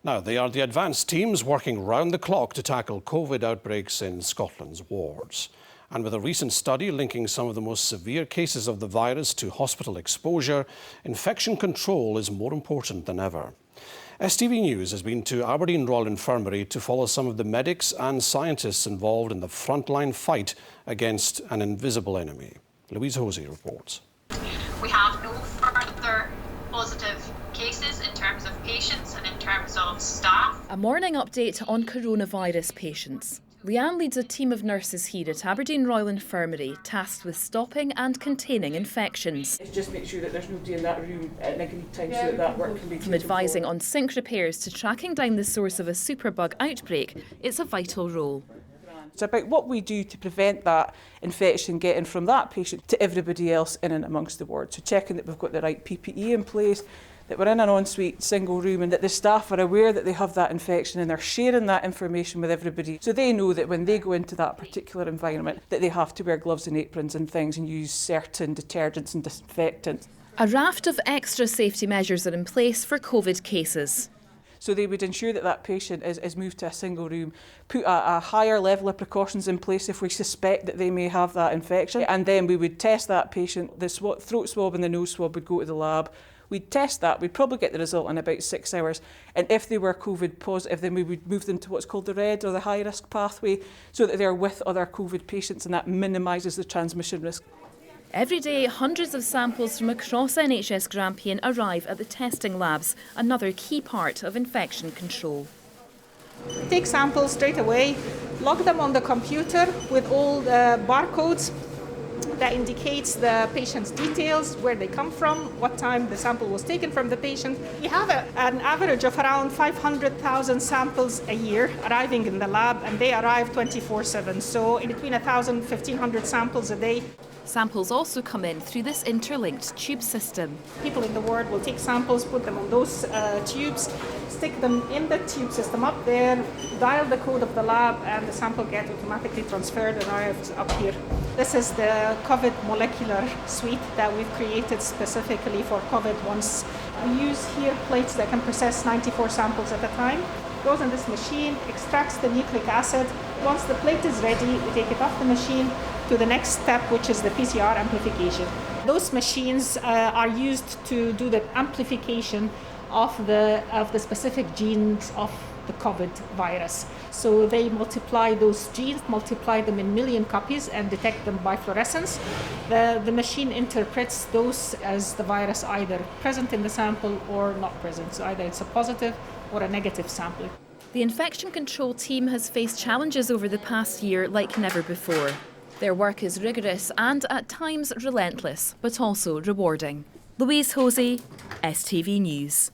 Now, they are the advanced teams working round the clock to tackle COVID outbreaks in Scotland's wards. And with a recent study linking some of the most severe cases of the virus to hospital exposure, infection control is more important than ever. STV News has been to Aberdeen Royal Infirmary to follow some of the medics and scientists involved in the frontline fight against an invisible enemy. Louise Hosey reports. We have no further positive cases in terms of patients and in terms of staff. A morning update on coronavirus patients. Leanne leads a team of nurses here at Aberdeen Royal Infirmary tasked with stopping and containing infections. Just make sure that there's nobody in that room at an agreed time so that work can be From advising on sink repairs to tracking down the source of a superbug outbreak, it's a vital role. It's about what we do to prevent that infection getting from that patient to everybody else in and amongst the ward. So checking that we've got the right PPE in place, that we're in an ensuite single room and that the staff are aware that they have that infection and they're sharing that information with everybody. So they know that when they go into that particular environment that they have to wear gloves and aprons and things and use certain detergents and disinfectants. A raft of extra safety measures are in place for COVID cases. So they would ensure that that patient is moved to a single room, put a higher level of precautions in place if we suspect that they may have that infection, and then we would test that patient. The throat swab and the nose swab would go to the lab. We'd test that, we'd probably get the result in about 6 hours, and if they were COVID positive, then we would move them to what's called the red or the high risk pathway, so that they're with other COVID patients, and that minimises the transmission risk. Every day, hundreds of samples from across NHS Grampian arrive at the testing labs, another key part of infection control. Take samples straight away, log them on the computer with all the barcodes that indicates the patient's details, where they come from, what time the sample was taken from the patient. We have an average of around 500,000 samples a year arriving in the lab, and they arrive 24/7, so in between 1,000 and 1,500 samples a day. Samples also come in through this interlinked tube system. People in the ward will take samples, put them on those tubes, stick them in the tube system up there, dial the code of the lab, and the sample gets automatically transferred and arrives up here. This is the COVID molecular suite that we've created specifically for COVID ones. We use here plates that can process 94 samples at a time. Goes in this machine, extracts the nucleic acid. Once the plate is ready, we take it off the machine to the next step, which is the PCR amplification. Those machines are used to do the amplification of the specific genes of the COVID virus. So they multiply those genes, multiply them in million copies and detect them by fluorescence. The machine interprets those as the virus either present in the sample or not present. So either it's a positive or a negative sample. The infection control team has faced challenges over the past year like never before. Their work is rigorous and at times relentless, but also rewarding. Louise Hosey, STV News.